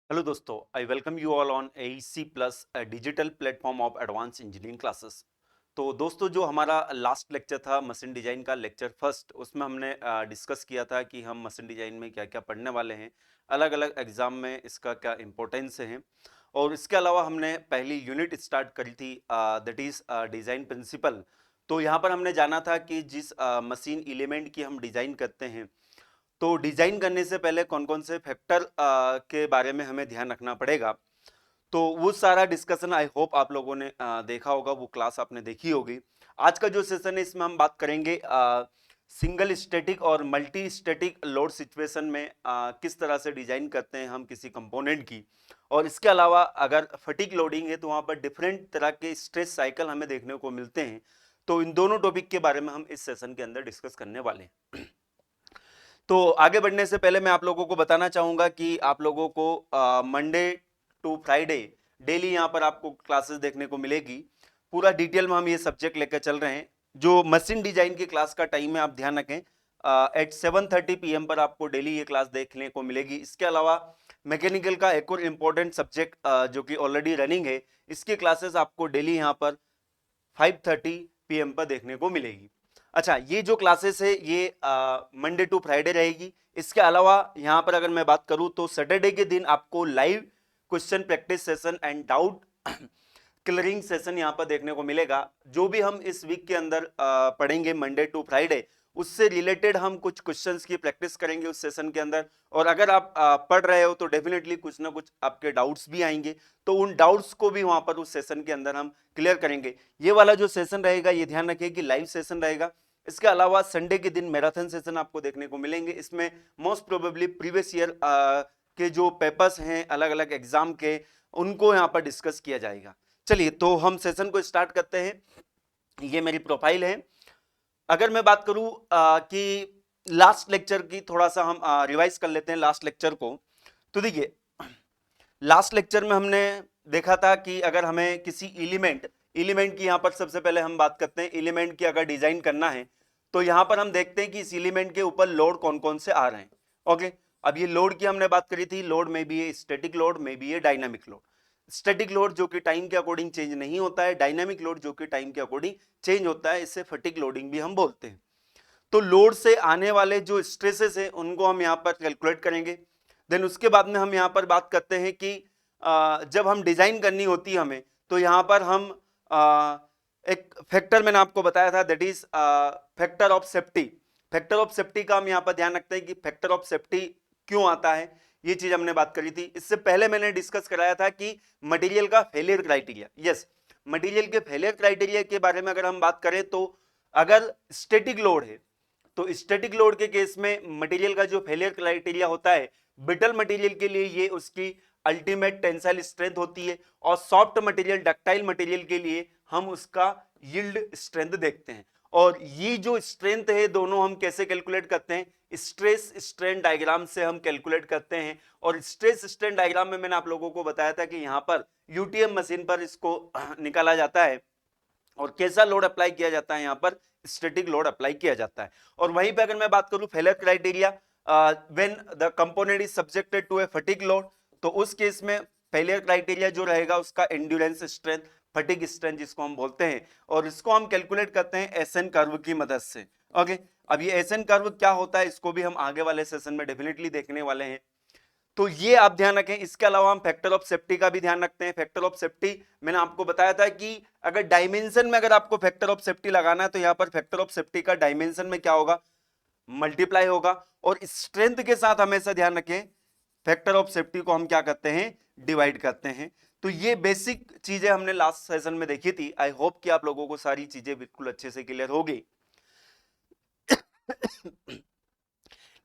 Hello दोस्तों, I welcome you all on AEC plus digital platform of advance engineering classes. तो दोस्तों, जो हमारा लास्ट लेक्चर था मशीन डिजाइन का लेक्चर फर्स्ट, उसमें हमने डिस्कस किया था कि हम मशीन डिजाइन में क्या क्या पढ़ने वाले हैं, अलग अलग एग्जाम में इसका क्या इम्पोर्टेंस है। और इसके अलावा हमने पहली यूनिट स्टार्ट करी थी, दैट इज डिज़ाइन प्रिंसिपल। तो यहाँ पर हमने जाना था कि जिस मशीन एलिमेंट की हम डिज़ाइन करते हैं, तो डिजाइन करने से पहले कौन कौन से फैक्टर के बारे में हमें ध्यान रखना पड़ेगा। तो वो सारा डिस्कशन आई होप आप लोगों ने देखा होगा, वो क्लास आपने देखी होगी। आज का जो सेशन है इसमें हम बात करेंगे सिंगल स्टैटिक और मल्टी स्टैटिक लोड सिचुएशन में किस तरह से डिजाइन करते हैं हम किसी कंपोनेंट की। और इसके अलावा अगर फटीक लोडिंग है तो वहाँ पर डिफरेंट तरह के स्ट्रेस साइकिल हमें देखने को मिलते हैं। तो इन दोनों टॉपिक के बारे में हम इस सेशन के अंदर डिस्कस करने वाले हैं। तो आगे बढ़ने से पहले मैं आप लोगों को बताना चाहूंगा कि आप लोगों को मंडे टू फ्राइडे डेली यहाँ पर आपको क्लासेस देखने को मिलेगी। पूरा डिटेल में हम ये सब्जेक्ट लेकर चल रहे हैं। जो मशीन डिजाइन की क्लास का टाइम है आप ध्यान रखें, एट 7:30 PM पर आपको डेली ये क्लास देखने को मिलेगी। इसके अलावा मैकेनिकल का एक और इम्पोर्टेंट सब्जेक्ट जो कि ऑलरेडी रनिंग है, इसकी क्लासेस आपको डेली यहाँ पर 5:30 PM पर देखने को मिलेगी। अच्छा, ये जो क्लासेस है ये मंडे टू फ्राइडे रहेगी। इसके अलावा यहाँ पर अगर मैं बात करूँ तो सैटरडे के दिन आपको live question practice session and doubt clearing session यहाँ पर देखने को मिलेगा। जो भी हम इस वीक के अंदर पढ़ेंगे मंडे टू फ्राइडे, उससे रिलेटेड हम कुछ क्वेश्चंस की प्रैक्टिस करेंगे उस सेशन के अंदर। और अगर आप पढ़ रहे हो तो डेफिनेटली कुछ ना कुछ आपके डाउट्स भी आएंगे, तो उन डाउट्स को भी वहां पर उस सेशन के अंदर हम क्लियर करेंगे। ये वाला जो सेशन रहेगा ये ध्यान रखिए कि लाइव सेशन रहेगा। इसके अलावा संडे के दिन मैराथन सेशन आपको देखने को मिलेंगे। इसमें मोस्ट प्रोबेबली प्रीवियस ईयर के जो पेपर्स हैं अलग अलग एग्जाम के, उनको यहाँ पर डिस्कस किया जाएगा। चलिए, तो हम सेशन को स्टार्ट करते हैं। ये मेरी प्रोफाइल है। अगर मैं बात करूं कि लास्ट लेक्चर की थोड़ा सा हम रिवाइज कर लेते हैं लास्ट लेक्चर को। तो देखिए, लास्ट लेक्चर में हमने देखा था कि अगर हमें किसी एलिमेंट की, यहां पर सबसे पहले हम बात करते हैं एलिमेंट की अगर डिजाइन करना है, तो यहां पर हम देखते हैं कि इस एलिमेंट के ऊपर लोड कौन कौन से आ रहे हैं। ओके, अब ये लोड की हमने बात करी थी। लोड में भी ये स्टैटिक लोड, में भी ये डायनामिक लोड। स्टैटिक लोड जो कि टाइम के अकॉर्डिंग चेंज नहीं होता है, डायनामिक लोड जो कि टाइम के अकॉर्डिंग चेंज होता है, इससे फटीग लोडिंग भी हम बोलते हैं। तो लोड से आने वाले जो स्ट्रेसेस हैं उनको हम यहाँ पर कैलकुलेट करेंगे। देन उसके बाद में हम यहाँ पर बात करते हैं कि जब हम डिजाइन करनी होती है हमें, तो यहाँ पर हम एक फैक्टर मैंने आपको बताया था, that is factor of safety. Factor of safety का हम यहाँ पर ध्यान रखते हैं कि फैक्टर ऑफ सेफ्टी क्यों आता है, ये चीज हमने बात करी थी। इससे पहले मैंने डिस्कस कराया था कि मटेरियल का फेलियर क्राइटेरिया। यस, मटेरियल के फेलियर क्राइटेरिया के बारे में अगर हम बात करें तो अगर स्टैटिक लोड है तो स्टैटिक लोड के केस में मटेरियल का जो फेलियर क्राइटेरिया होता है, ब्रिटल मटेरियल के लिए ये उसकी अल्टीमेट टेंसाइल स्ट्रेंथ होती है, और सॉफ्ट मटेरियल, डक्टाइल मटेरियल के लिए हम उसका यील्ड स्ट्रेंथ देखते हैं। और ये जो स्ट्रेंथ है दोनों हम कैसे कैलकुलेट करते हैं, स्ट्रेस स्ट्रेन डायग्राम से हम कैलकुलेट करते हैं। और स्ट्रेस स्ट्रेन डायग्राम में मैंने आप लोगों को बताया था कि यहाँ पर यूटीएम मशीन पर इसको निकाला जाता है और कैसा लोड अप्लाई किया जाता है, यहाँ पर स्टैटिक लोड अप्लाई किया जाता है। और वहीं पे अगर मैं बात करूं failure criteria, when the component is subjected to a fatigue load, तो उस केस में फेलियर क्राइटेरिया जो रहेगा उसका एंड्योरेंस स्ट्रेंथ, फटीग स्ट्रेंथ जिसको हम बोलते हैं, और इसको हम कैलकुलेट करते हैं एसएन कर्व की मदद से। ओके, अब ये एसएन कर्व क्या होता है इसको भी हम आगे वाले सेशन में डेफिनेटली देखने वाले हैं। तो ये आप ध्यान रखें। इसके अलावा हम फैक्टर ऑफ सेफ्टी का भी ध्यान रखते हैं। फैक्टर ऑफ सेफ्टी मैंने आपको बताया था कि अगर डायमेंशन में अगर आपको फैक्टर ऑफ सेफ्टी लगाना है तो यहां पर फैक्टर ऑफ सेफ्टी का डायमेंशन में क्या होगा, मल्टीप्लाई होगा। और स्ट्रेंथ के साथ हमेशा ध्यान रखें, फैक्टर ऑफ सेफ्टी को हम क्या करते हैं, डिवाइड करते हैं। तो ये बेसिक चीजें हमने लास्ट सेशन में देखी थी। आई होप कि आप लोगों को सारी चीजें बिल्कुल अच्छे से क्लियर हो गई।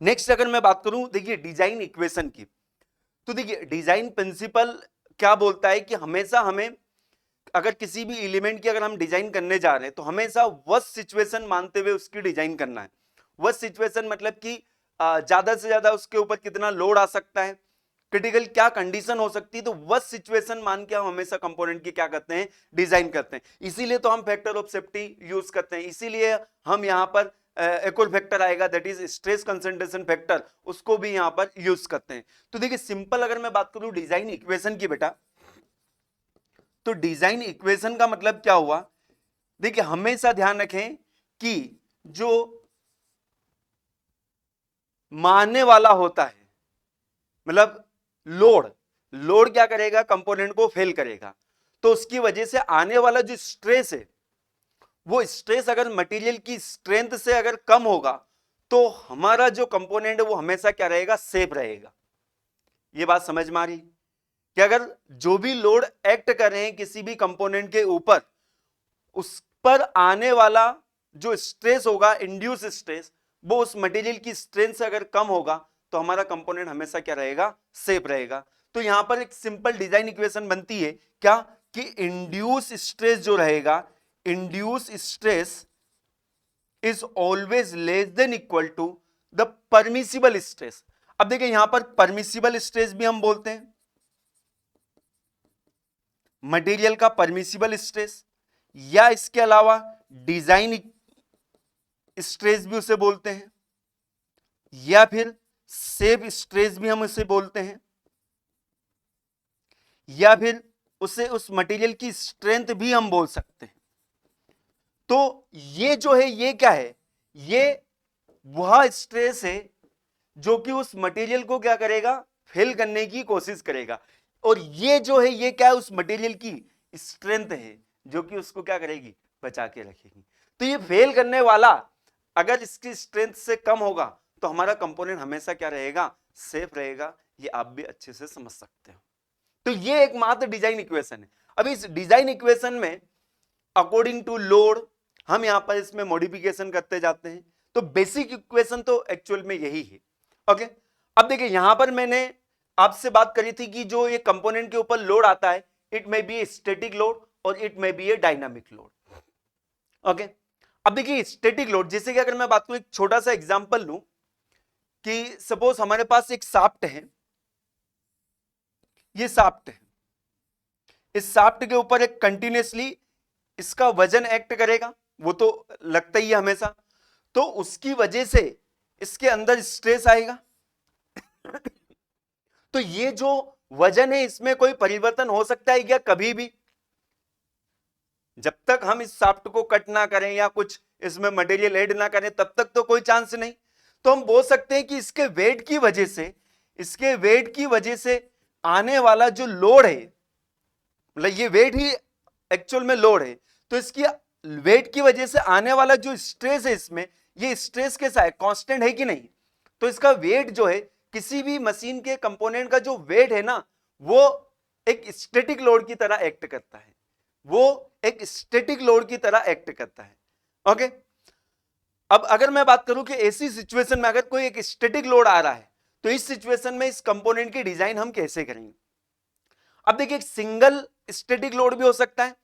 नेक्स्ट अगर मैं बात करूं, देखिए डिजाइन इक्वेशन की, तो देखिए डिजाइन प्रिंसिपल क्या बोलता है कि हमेशा हमें अगर किसी भी एलिमेंट की अगर हम डिजाइन करने जा रहे हैं तो हमेशा वर्स्ट सिचुएशन मानते हुए उसकी डिजाइन करना है। वर्स्ट सिचुएशन मतलब कि ज्यादा से ज्यादा उसके ऊपर कितना लोड आ सकता है, क्रिटिकल क्या कंडीशन हो सकती है, तो वर्स्ट सिचुएशन मान के हम हमेशा कंपोनेंट की क्या करते हैं, डिजाइन करते हैं। इसीलिए तो हम फैक्टर ऑफ सेफ्टी यूज करते हैं, इसीलिए हम यहाँ पर एक और फैक्टर आएगा that is stress concentration factor, उसको भी यहां पर यूज करते हैं। तो देखिए सिंपल अगर मैं बात करूं डिजाइन इक्वेशन की बेटा, तो डिजाइन इक्वेशन का मतलब क्या हुआ, देखिए हमेशा ध्यान रखें कि जो मानने वाला होता है, मतलब लोड, लोड क्या करेगा, कंपोनेंट को फेल करेगा, तो उसकी वजह से आने वाला जो स्ट्रेस है, वो स्ट्रेस अगर मटेरियल की स्ट्रेंथ से अगर कम होगा तो हमारा जो कंपोनेंट है वो हमेशा क्या रहेगा, सेफ रहेगा। ये बात समझ में आ रही कि अगर जो भी लोड एक्ट कर रहे हैं किसी भी कंपोनेंट के ऊपर, उस पर आने वाला जो स्ट्रेस होगा, इंड्यूस स्ट्रेस, वो उस मटेरियल की स्ट्रेंथ से अगर कम होगा तो हमारा कंपोनेंट हमेशा क्या रहेगा, सेफ रहेगा। तो यहां पर एक सिंपल डिजाइन इक्वेशन बनती है क्या, कि इंड्यूस स्ट्रेस जो रहेगा, induce stress is always less than equal to the permissible stress. अब देखिए यहां पर परमिसिबल स्ट्रेस भी हम बोलते हैं, मटेरियल का परमिसिबल स्ट्रेस, या इसके अलावा डिजाइन स्ट्रेस भी उसे बोलते हैं, या फिर सेफ स्ट्रेस भी हम उसे बोलते हैं, या फिर उसे उस मटेरियल की स्ट्रेंथ भी हम बोल सकते हैं। तो ये जो है ये क्या है, ये वह स्ट्रेस है जो कि उस मटेरियल को क्या करेगा, फेल करने की कोशिश करेगा, और ये जो है ये क्या है, उस मटेरियल की स्ट्रेंथ है जो कि उसको क्या करेगी, बचा के रखेगी। तो ये फेल करने वाला अगर इसकी स्ट्रेंथ से कम होगा तो हमारा कंपोनेंट हमेशा क्या रहेगा, सेफ रहेगा। ये आप भी अच्छे से समझ सकते हो। तो ये एक मात्र डिजाइन इक्वेशन है। अब इस डिजाइन इक्वेशन में अकॉर्डिंग टू लोड हम यहां पर इसमें मॉडिफिकेशन करते जाते हैं। तो बेसिक इक्वेशन तो एक्चुअल में यही है। ओके, अब देखिए यहां पर मैंने आपसे बात करी थी कि जो ये कंपोनेंट के ऊपर लोड आता है, it may be a static load और it may be a dynamic load. Okay, अब देखिए स्टैटिक लोड, जैसे कि अगर मैं बात करूं, एक छोटा सा एग्जांपल लूं कि सपोज हमारे पास एक शाफ्ट है, ये शाफ्ट है, इस शाफ्ट के ऊपर एक कंटिन्यूसली इसका वजन एक्ट करेगा, वो तो लगता ही है हमेशा, तो उसकी वजह से इसके अंदर स्ट्रेस आएगा। तो ये जो वजन है इसमें कोई परिवर्तन हो सकता है क्या, कभी भी? जब तक हम इस शाफ्ट को कट ना करें या कुछ इसमें मटेरियल ऐड ना करें तब तक तो कोई चांस नहीं। तो हम बोल सकते हैं कि इसके वेट की वजह से, इसके वेट की वजह से आने वाला जो लोड है, मतलब ये वेट ही एक्चुअल में लोड है, तो इसकी वेट की वजह से आने वाला जो स्ट्रेस है इसमें, ये स्ट्रेस कैसा है, कांस्टेंट है कि नहीं? तो इसका वेट जो है, किसी भी मशीन के कंपोनेंट का जो वेट है ना, वो एक स्टैटिक लोड की तरह एक्ट करता है, वो एक स्टैटिक लोड की तरह एक्ट करता है। ओके, अब अगर मैं बात करूं कि ऐसी सिचुएशन में अगर कोई एक स्टैटिक लोड आ रहा है, तो इस सिचुएशन में इस कंपोनेंट की डिजाइन हम कैसे करेंगे? अब देखिए, एक सिंगल स्टैटिक लोड भी हो सकता है,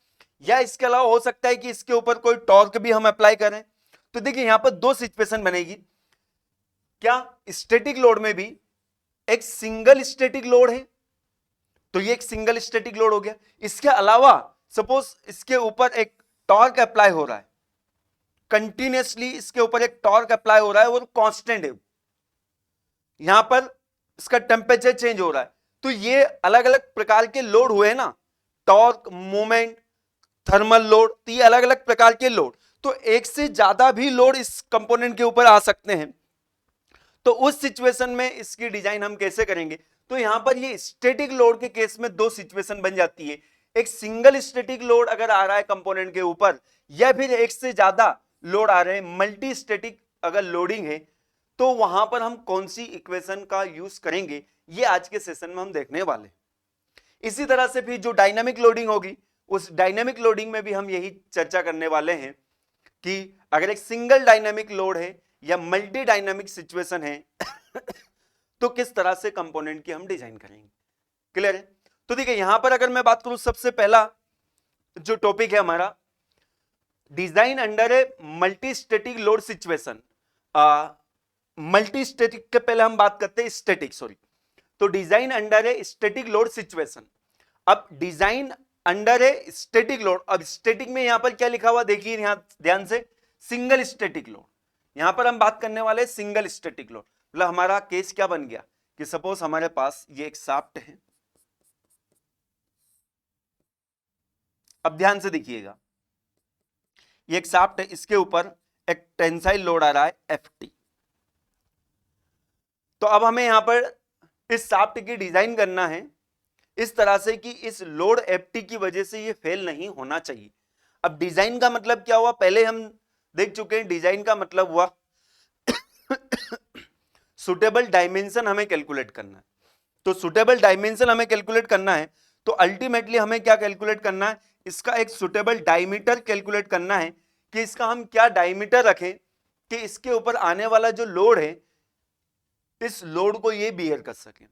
या इसके अलावा हो सकता है कि इसके ऊपर कोई टॉर्क भी हम अप्लाई करें। तो देखिए यहां पर दो सिचुएशन बनेगी, क्या स्टैटिक लोड में भी एक सिंगल स्टैटिक लोड है, तो ये एक सिंगल स्टैटिक लोड हो गया। इसके अलावा सपोज इसके ऊपर एक टॉर्क अप्लाई हो रहा है, कंटिन्यूसली इसके ऊपर एक टॉर्क अप्लाई हो रहा है और कांस्टेंट है, यहां पर इसका टेम्परेचर चेंज हो रहा है, तो ये अलग अलग प्रकार के लोड हुए ना, टॉर्क, मोमेंट, थर्मल लोड, तो ये अलग अलग प्रकार के लोड, तो एक से ज्यादा भी लोड इस कंपोनेंट के ऊपर आ सकते हैं। तो उस सिचुएशन में इसकी डिजाइन हम कैसे करेंगे? तो यहां पर ये स्टैटिक लोड के केस में दो सिचुएशन बन जाती है, एक सिंगल स्टैटिक लोड अगर आ रहा है कंपोनेंट के ऊपर, या फिर एक से ज्यादा लोड आ रहे हैं, मल्टी स्टैटिक अगर लोडिंग है, तो वहां पर हम कौन सी इक्वेशन का यूज करेंगे, ये आज के सेशन में हम देखने वाले। इसी तरह से फिर जो डायनामिक लोडिंग होगी, उस डायनामिक लोडिंग में भी हम यही चर्चा करने वाले हैं कि अगर एक सिंगल डायनामिक लोड है या मल्टी डायनामिक सिचुएशन है तो किस तरह से कंपोनेंट की हम डिजाइन करेंगे। क्लियर है? तो देखिए यहां पर अगर मैं बात करूं, सबसे पहला जो टॉपिक है हमारा, design under a multi static load situation. Multi static के पहले हम बात करते हैं स्टैटिक, सॉरी, तो design under a static load situation. अब design under a static load, अब स्टैटिक में यहां पर क्या लिखा हुआ देखिए, यहां ध्यान से, सिंगल स्टैटिक लोड, यहां पर हम बात करने वाले सिंगल स्टैटिक लोड। मतलब हमारा केस क्या बन गया कि सपोज हमारे पास ये एक शाफ्ट है, अब ध्यान से देखिएगा, ये एक शाफ्ट है, इसके ऊपर एक टेंसाइल लोड आ रहा है Ft। तो अब हमें यहां पर इस शाफ्ट की डिजाइन करना है इस तरह से कि इस लोड Ft की वजह से ये फेल नहीं होना चाहिए। अब डिजाइन का मतलब क्या हुआ, पहले हम देख चुके हैं, डिजाइन का मतलब हुआ सुटेबल डायमेंशन हमें कैलकुलेट करना है। तो सुटेबल डायमेंशन हमें कैलकुलेट करना है, तो अल्टीमेटली हमें क्या कैलकुलेट करना है, इसका एक सुटेबल डायमीटर कैलकुलेट करना है कि इसका हम क्या डायमीटर रखें कि इसके ऊपर आने वाला जो लोड है इस लोड को ये बियर कर सके।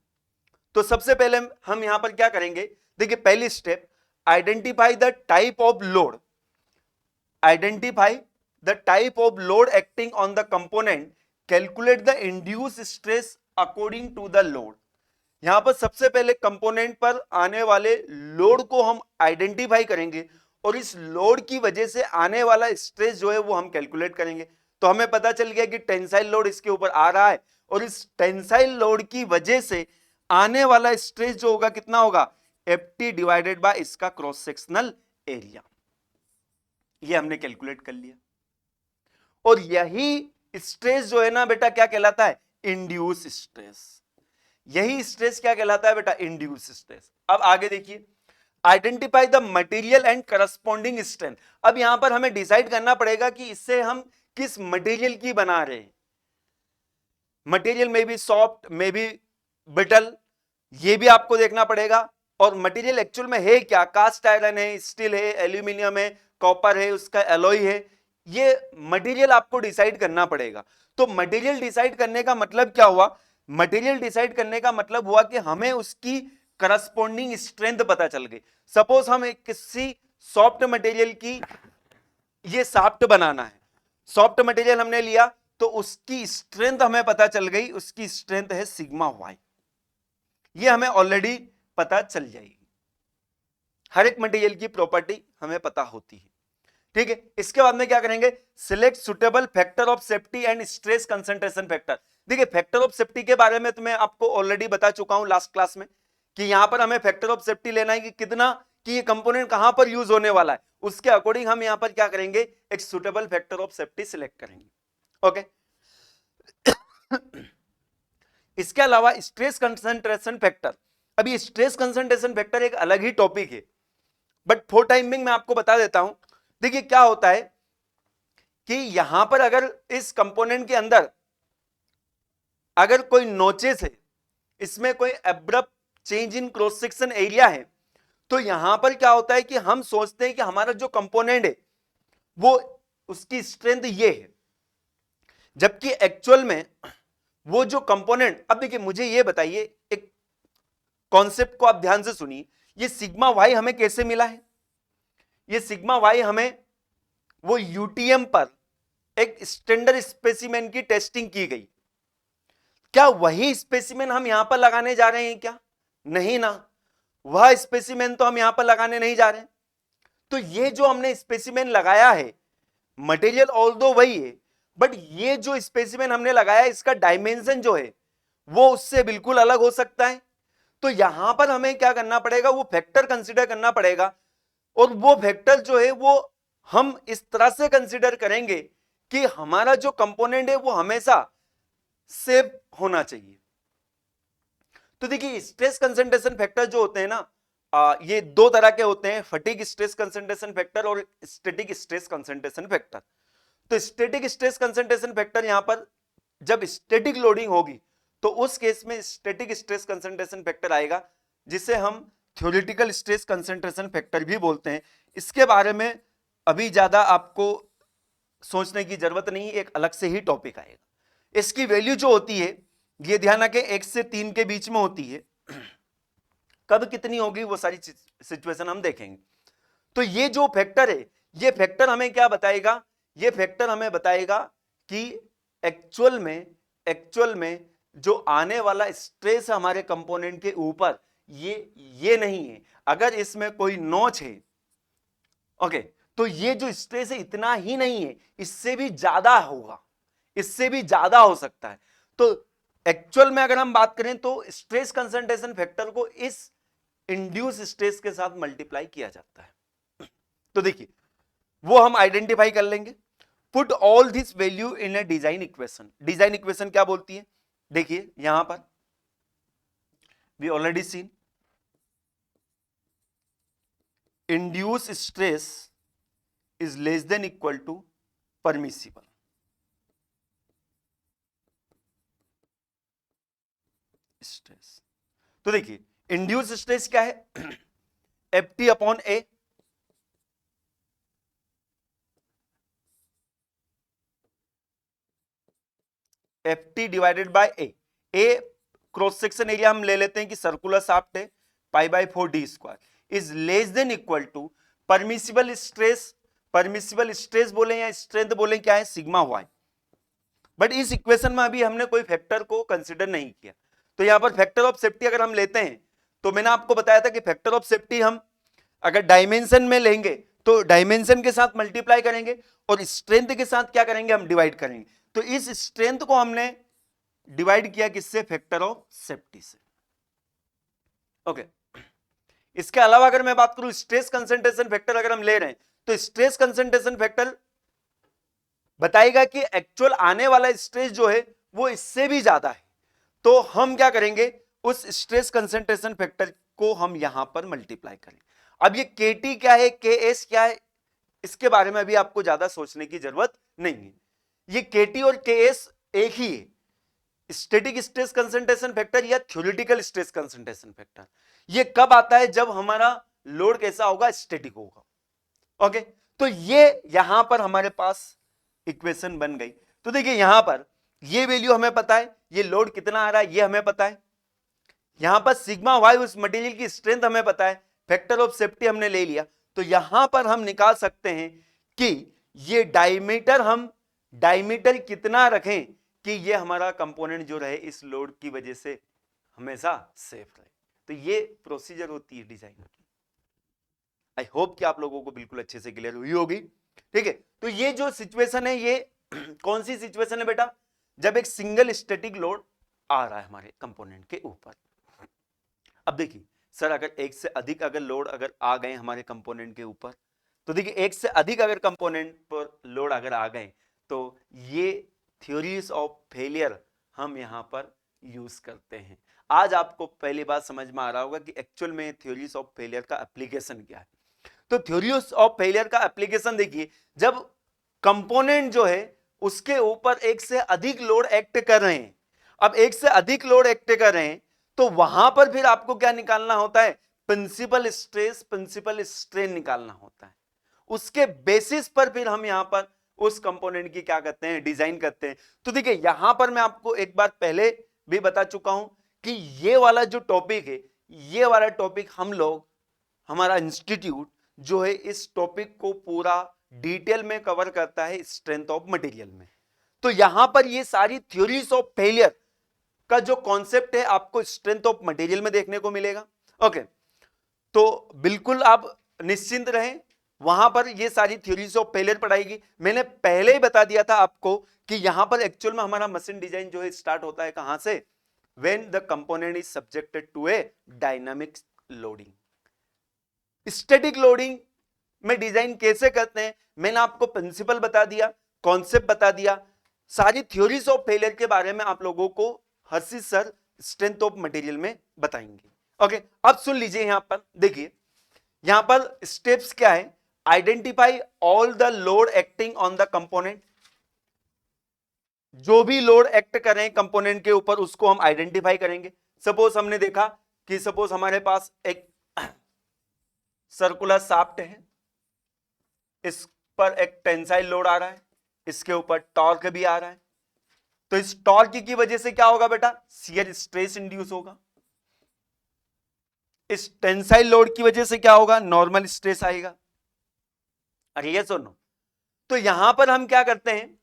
तो सबसे पहले हम यहां पर क्या करेंगे, देखिए पहली step, identify the type of load, identify the type of load acting on the component, calculate the induce stress according to the load. यहां पर सबसे पहले कंपोनेंट पर आने वाले लोड को हम आइडेंटिफाई करेंगे और इस लोड की वजह से आने वाला स्ट्रेस जो है वो हम कैलकुलेट करेंगे। तो हमें पता चल गया कि टेंसाइल लोड इसके ऊपर आ रहा है और इस टेंसाइल लोड की वजह से आने वाला स्ट्रेस जो होगा कितना होगा, Ft डिवाइडेड बाय इसका क्रॉस सेक्शनल एरिया। ये हमने कैलकुलेट कर लिया और यही स्ट्रेस जो है ना बेटा क्या कहलाता है, इंड्यूस स्ट्रेस। यही स्ट्रेस क्या कहलाता है बेटा, इंड्यूस स्ट्रेस। अब आगे देखिए, identify the material and corresponding strength. अब यहां पर हमें डिसाइड करना पड़ेगा कि इससे हम किस मटेरियल की बना रहे हैं। मटेरियल में भी सॉफ्ट, में भी ब्रिटल, ये भी आपको देखना पड़ेगा। और मटेरियल एक्चुअल में है क्या, कास्ट आयरन है, स्टील है, एल्यूमिनियम है, कॉपर है, उसका एलॉय है, ये मटेरियल आपको डिसाइड करना पड़ेगा। तो मटेरियल डिसाइड करने का मतलब क्या हुआ, मटेरियल डिसाइड करने का मतलब हुआ कि हमें उसकी करस्पॉन्डिंग स्ट्रेंथ पता चल गई। सपोज हम किसी सॉफ्ट मटेरियल की ये शाफ्ट बनाना है, सॉफ्ट मटेरियल हमने लिया तो उसकी स्ट्रेंथ हमें पता चल गई, उसकी स्ट्रेंथ है सिग्मा वाई। ये हमें ऑलरेडी पता चल जाएगी, हर एक मटेरियल की प्रॉपर्टी हमें पता होती है, ठीक है। इसके बाद में क्या करेंगे, select suitable factor of safety and stress concentration factor. देखिए फैक्टर ऑफ सेफ्टी के बारे में तो मैं आपको ऑलरेडी बता चुका हूं लास्ट क्लास में कि यहां पर हमें फैक्टर ऑफ सेफ्टी लेना है कि कितना, कि ये कंपोनेंट कहां पर यूज होने वाला है, उसके अकॉर्डिंग हम यहां पर क्या करेंगे, एक suitable factor of safety select करेंगे, ओके। इसके अलावा स्ट्रेस कंसंट्रेशन फैक्टर, अभी स्ट्रेस कंसंट्रेशन फैक्टर एक अलग ही टॉपिक है, बट फॉर टाइमिंग मैं आपको बता देता हूं। देखिए क्या होता है कि यहां पर अगर इस कंपोनेंट के अंदर अगर कोई नोचेस है, इसमें कोई abrupt change in cross section area है, तो यहां पर क्या होता है कि हम सोचते हैं कि हमारा जो कंपोनेंट है वो उसकी स्ट्रेंथ ये है, जबकि एक्चुअल में वो जो कंपोनेंट, अब देखिए मुझे ये बताइए, एक कॉन्सेप्ट को आप ध्यान से सुनिए, ये सिग्मा वाई हमें कैसे मिला है, ये सिग्मा वाई हमें वो यूटीएम पर एक स्टैंडर्ड स्पेसिमेन की टेस्टिंग की गई, क्या वही स्पेसिमेन हम यहां पर लगाने जा रहे हैं क्या, नहीं ना, वह स्पेसिमेन तो हम यहां पर लगाने नहीं जा रहे हैं। तो ये जो हमने स्पेसिमेन लगाया है, मटेरियल ऑल्दो वही है, बट ये जो स्पेसिमेन हमने लगाया है इसका डायमेंशन जो है वो उससे बिल्कुल अलग हो सकता है। तो यहां पर हमें क्या करना पड़ेगा, वो फैक्टर कंसीडर करना पड़ेगा, और वो फैक्टर जो है वो हम इस तरह से कंसीडर करेंगे कि हमारा जो कंपोनेंट है वो हमेशा सेफ होना चाहिए। तो देखिए स्ट्रेस कंसंट्रेशन फैक्टर जो होते हैं ना, ये दो तरह के होते हैं, फटीग स्ट्रेस कंसंट्रेशन फैक्टर और स्टैटिक स्ट्रेस कंसंट्रेशन फैक्टर। तो स्टैटिक स्ट्रेस कंसंट्रेशन फैक्टर यहां पर जब स्टैटिक लोडिंग होगी तो उस केस में स्टैटिक स्ट्रेस कंसंट्रेशन फैक्टर आएगा, जिसे हम थ्योरेटिकल स्ट्रेस कंसंट्रेशन फैक्टर भी बोलते हैं। इसके बारे में अभी ज्यादा आपको सोचने की जरूरत नहीं, एक अलग से ही टॉपिक आएगा। इसकी वैल्यू जो होती है ये ध्यान रखें 1 से 3 के बीच में होती है, कब कितनी होगी वो सारी सिचुएशन हम देखेंगे। तो ये जो फैक्टर है, ये फैक्टर हमें क्या बताएगा, ये फैक्टर हमें बताएगा कि एक्चुअल में जो आने वाला स्ट्रेस हमारे कंपोनेंट के ऊपर ये नहीं है, अगर इसमें कोई नोच है, ओके, तो ये जो स्ट्रेस है इतना ही नहीं है, इससे भी ज्यादा होगा, इससे भी ज्यादा हो सकता है। तो एक्चुअल में अगर हम बात करें तो स्ट्रेस कंसंट्रेशन फैक्टर को इस इंड्यूस स्ट्रेस के साथ मल्टीप्लाई किया जाता है। तो देखिए वो हम आइडेंटिफाई कर लेंगे। Put all this value in a design equation. Design equation क्या बोलती है, देखिए यहां पर we already seen induce stress is less than equal to permissible stress. तो देखिए इंड्यूस स्ट्रेस क्या है, F T upon A, F T divided by A cross section area हम ले लेते हैं कि सर्कुलर शाफ्ट है, pi by 4 D square is less than equal to permissible stress. Permissible stress बोले या स्ट्रेंथ बोले, क्या है, सिग्मा वाई। बट इस इक्वेशन में अभी हमने कोई फैक्टर को कंसिडर नहीं किया। तो यहां पर फैक्टर ऑफ सेफ्टी अगर हम लेते हैं तो मैंने आपको बताया था कि फैक्टर ऑफ सेफ्टी हम अगर डायमेंशन में लेंगे तो डायमेंशन के साथ मल्टीप्लाई करेंगे और स्ट्रेंथ के साथ क्या करेंगे, हम डिवाइड करेंगे। तो इस स्ट्रेंथ को हमने डिवाइड किया किससे, फैक्टर ऑफ सेफ्टी से। ओके इसके अलावा अगर मैं बात करूं स्ट्रेस कंसंट्रेशन फैक्टर अगर हम ले रहे हैं तो स्ट्रेस कंसंट्रेशन फैक्टर बताएगा कि एक्चुअल आने वाला स्ट्रेस जो है वो इससे भी ज्यादा है। तो हम क्या करेंगे, उस स्ट्रेस कंसंट्रेशन फैक्टर को हम यहां पर मल्टीप्लाई करें। अब ये केटी क्या है, के एस क्या है, इसके बारे में अभी आपको ज्यादा सोचने की जरूरत नहीं है। ये केटी और के एस एक ही है, स्टैटिक स्ट्रेस कंसंट्रेशन फैक्टर या थ्योरेटिकल स्ट्रेस कंसंट्रेशन फैक्टर। ये कब आता है, जब हमारा लोड कैसा होगा, स्टैटिक होगा। ओके तो ये यहां पर हमारे पास इक्वेशन बन गई। तो देखिए यहां पर ये वैल्यू हमें पता है, ये लोड कितना आ रहा है ये हमें पता है, यहां पर सिग्मा वाई उस मटेरियल की स्ट्रेंथ हमें पता है, फैक्टर ऑफ सेफ्टी हमने ले लिया। तो यहां पर हम निकाल सकते हैं कि ये डायमीटर हम डायमीटर कितना रखें कि ये हमारा कंपोनेंट जो रहे इस लोड की वजह से हमेशा सेफ रहे। तो ये प्रोसीजर होती है डिजाइन की। आई होप कि आप लोगों को बिल्कुल अच्छे से क्लियर हुई होगी। ठीक है तो ये जो सिचुएशन है ये कौन सी सिचुएशन है बेटा, जब एक सिंगल स्टैटिक लोड आ रहा है हमारे कंपोनेंट के ऊपर। अब देखिए सर अगर एक से अधिक अगर लोड अगर आ गए हमारे कंपोनेंट के ऊपर, तो देखिए एक से अधिक अगर कंपोनेंट पर लोड अगर आ गए तो ये थ्योरीज ऑफ फेलियर हम यहां पर यूज करते हैं। आज आपको पहली बात समझ में आ रहा होगा कि एक्चुअल में थ्योरीज ऑफ फेलियर का एप्लीकेशन क्या है। तो थ्योरीज ऑफ फेलियर का एप्लीकेशन देखिए, जब कंपोनेंट जो है उसके ऊपर एक से अधिक लोड एक्ट कर रहे हैं, अब एक से अधिक लोड एक्ट कर रहे हैं तो वहां पर फिर आपको क्या निकालना होता है, प्रिंसिपल स्ट्रेस प्रिंसिपल स्ट्रेन निकालना होता है। उसके बेसिस पर फिर हम यहां पर उस कंपोनेंट की क्या करते हैं, डिजाइन करते हैं। तो देखिए यहां पर मैं आपको एक बार पहले भी बता चुका हूं कि ये वाला जो टॉपिक है, ये वाला टॉपिक हम लोग, हमारा इंस्टीट्यूट जो है इस टॉपिक को पूरा डिटेल में कवर करता है स्ट्रेंथ ऑफ मटेरियल में। तो यहां पर ये सारी थ्योरीज ऑफ फेलियर का जो कॉन्सेप्ट है आपको स्ट्रेंथ ऑफ मटेरियल में देखने को मिलेगा। ओके तो बिल्कुल आप निश्चिंत रहें, वहां पर ये सारी थ्योरीज ऑफ फेलियर पढ़ाएगी। मैंने पहले ही बता दिया था आपको कि यहां पर एक्चुअल में हमारा मशीन डिजाइन जो है स्टार्ट होता है कहां से, when the component is subjected to a dynamic loading. Static loading में डिजाइन कैसे करते हैं मैंने आपको प्रिंसिपल बता दिया, कॉन्सेप्ट बता दिया, सारी थ्योरीज ऑफ फेलियर के बारे में आप लोगों को हर्षित सर स्ट्रेंथ ऑफ मटेरियल में बताएंगे। ओके अब सुन लीजिए, यहां पर देखिए यहां पर स्टेप्स क्या है, identify all the load acting on the component. जो भी लोड एक्ट कर रहे हैं कंपोनेंट के ऊपर उसको हम आइडेंटिफाई करेंगे। सपोज हमने देखा कि सपोज हमारे पास एक सर्कुलर शाफ्ट है, इस पर एक टेंसाइल लोड आ रहा है, इसके ऊपर टॉर्क भी आ रहा है। तो इस टॉर्क की वजह से क्या होगा बेटा, शियर स्ट्रेस इंड्यूस होगा। इस टेंसाइल लोड की वजह से क्या होगा, नॉर्मल स्ट्रेस आएगा। अरे ये सुनो, तो यहां पर हम क्या करते हैं,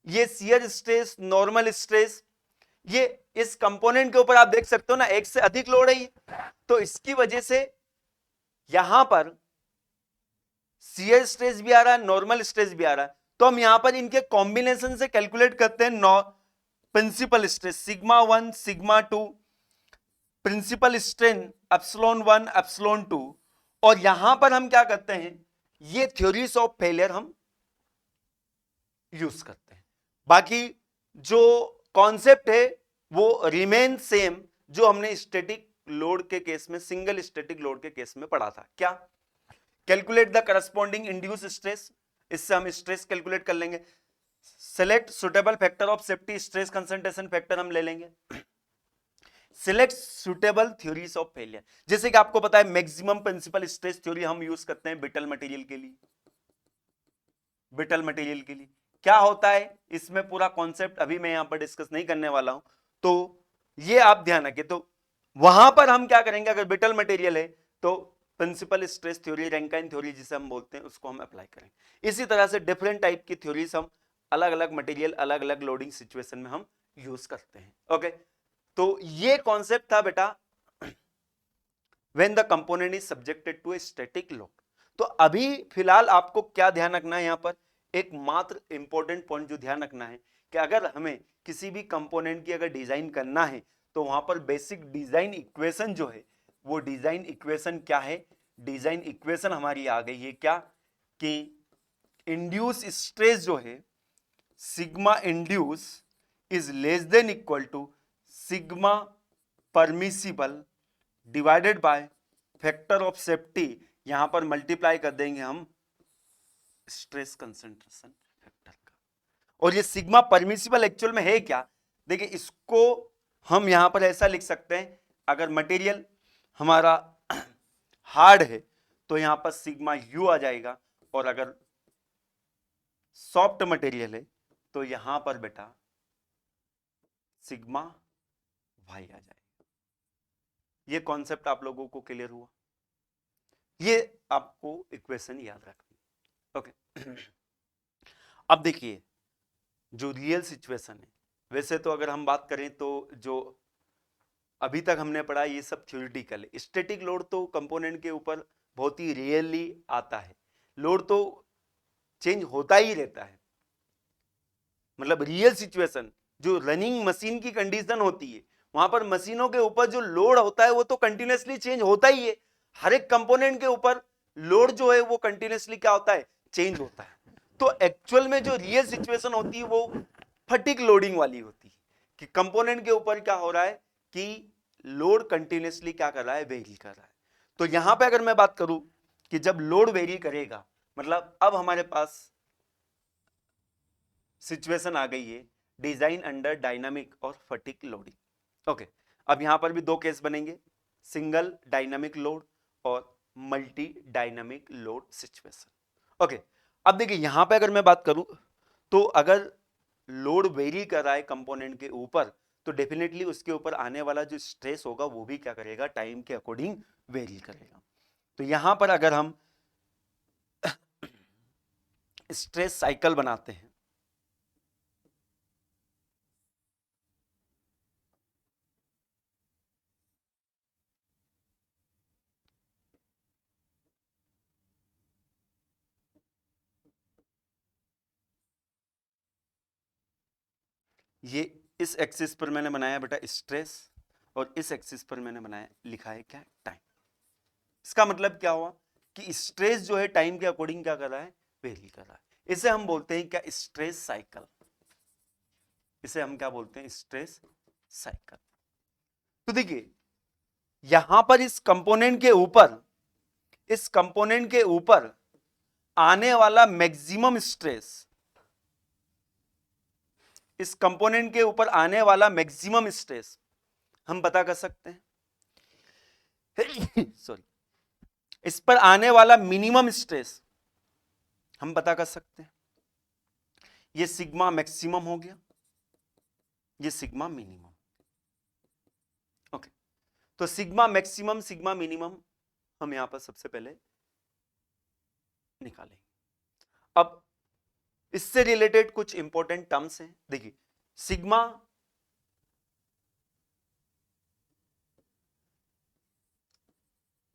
ये शियर स्ट्रेस नॉर्मल स्ट्रेस ये इस कंपोनेंट के ऊपर आप देख सकते हो ना, एक से अधिक लोड है ये, तो इसकी वजह से यहां पर शियर स्ट्रेस भी आ रहा है, नॉर्मल स्ट्रेस भी आ रहा है। तो हम यहां पर इनके कॉम्बिनेशन से कैलकुलेट करते हैं principal stress sigma 1 sigma 2, principal strain epsilon 1 epsilon 2, और यहां पर हम क्या करते हैं, ये थ्योरीज ऑफ फेलियर हम यूज करते हैं। बाकी जो कॉन्सेप्ट है वो रिमेन सेम जो हमने स्टैटिक लोड के केस में, सिंगल स्टैटिक लोड के केस में पढ़ा था। क्या? Calculate the corresponding induce stress, इससे हम स्ट्रेस कैलकुलेट कर लेंगे। Select suitable factor of safety, stress concentration factor हम ले लेंगे। Select suitable theories of failure, जैसे कि आपको पता है मैक्सिमम प्रिंसिपल स्ट्रेस थ्योरी हम यूज करते हैं ब्रिटल मटेरियल के लिए। ब्रिटल मटेरियल के लिए क्या होता है, इसमें पूरा कॉन्सेप्ट अभी मैं यहां पर डिस्कस नहीं करने वाला हूं, तो ये आप ध्यान रखिए। तो वहां पर हम क्या करेंगे, अगर ब्रिटल मटेरियल है तो principal stress theory, Rankine theory जिसे हम बोलते हैं, उसको हम अप्लाई करेंगे। इसी तरह से डिफरेंट टाइप की थ्योरीज हम अलग अलग मटेरियल, अलग अलग लोडिंग सिचुएशन में हम यूज करते हैं। ओके, तो ये कॉन्सेप्ट था बेटा when the component is subjected to a static load. तो अभी फिलहाल आपको क्या ध्यान रखना है, यहां पर एक मात्र इंपॉर्टेंट पॉइंट जो ध्यान रखना है कि अगर हमें किसी भी कंपोनेंट की अगर डिजाइन करना है तो वहां पर बेसिक डिजाइन इक्वेशन जो है, वो डिजाइन इक्वेशन क्या है, डिजाइन इक्वेशन हमारी आ गई है क्या, कि इंड्यूस स्ट्रेस जो है sigma induced is less than equal to sigma permissible divided by factor of safety, यहां पर मल्टीप्लाई कर देंगे हम स्ट्रेस कंसंट्रेशन फैक्टर का। और ये सिग्मा परमिसिबल एक्चुअल में है क्या, देखिए इसको हम यहां पर ऐसा लिख सकते हैं, अगर मटेरियल हमारा हार्ड है तो यहां पर सिग्मा यू आ जाएगा, और अगर सॉफ्ट मटेरियल है तो यहां पर बेटा सिग्मा वाई आ जाएगा। ये कॉन्सेप्ट आप लोगों को क्लियर हुआ? ये आपको इक्वेशन याद रखनी। ओके अब देखिए जो रियल सिचुएशन है, वैसे तो अगर हम बात करें तो जो अभी तक हमने पढ़ा ये सब थ्योरेटिकल है। स्टैटिक लोड तो कंपोनेंट के ऊपर बहुत ही रियरली आता है, लोड तो चेंज होता ही रहता है। मतलब रियल सिचुएशन जो रनिंग मशीन की कंडीशन होती है, वहां पर मशीनों के ऊपर जो लोड होता है वो तो कंटिन्यूसली चेंज होता ही है। हर एक कंपोनेंट के ऊपर लोड जो है वो कंटिन्यूसली क्या होता है, चेंज होता है। तो एक्चुअल में जो रियल सिचुएशन होती है वो फटिक लोडिंग वाली होती है, कि कंपोनेंट के ऊपर क्या हो रहा है कि लोड कंटिन्यूसली क्या कर रहा है, वेरी कर रहा है। तो यहां पे अगर मैं बात करूं कि जब लोड वेरी करेगा, मतलब अब हमारे पास सिचुएशन आ गई है डिजाइन अंडर डायनामिक और फटिक लोडिंग। ओके, अब यहां पर भी दो केस बनेंगे, सिंगल डायनामिक लोड और multi dynamic load situation. Okay, अब देखिए यहां पे अगर मैं बात करूं तो अगर लोड वेरी कर रहा है कंपोनेंट के ऊपर, तो डेफिनेटली उसके ऊपर आने वाला जो स्ट्रेस होगा वो भी क्या करेगा, टाइम के अकॉर्डिंग वेरी करेगा। तो यहां पर अगर हम स्ट्रेस साइकिल बनाते हैं, ये इस एक्सिस पर मैंने बनाया बेटा स्ट्रेस, और इस एक्सिस पर मैंने बनाया, लिखा है क्या, टाइम। इसका मतलब क्या हुआ कि स्ट्रेस जो है टाइम के अकॉर्डिंग क्या कर रहा है, वेरी कर रहा है। इसे हम बोलते हैं क्या, स्ट्रेस साइकिल। इसे हम क्या बोलते हैं, स्ट्रेस साइकिल। तो देखिए यहां पर इस कंपोनेंट के ऊपर, इस कंपोनेंट के ऊपर आने वाला मैक्सिमम स्ट्रेस, इस कंपोनेंट के ऊपर आने वाला मैक्सिमम स्ट्रेस हम पता कर सकते हैं। सॉरी, इस पर आने वाला मिनिमम स्ट्रेस हम पता कर सकते हैं। ये सिग्मा मैक्सिमम हो गया, ये सिग्मा मिनिमम। ओके, तो सिग्मा मैक्सिमम सिग्मा मिनिमम हम यहां पर सबसे पहले निकालेंगे। अब इससे रिलेटेड कुछ इंपॉर्टेंट टर्म्स हैं, देखिए सिग्मा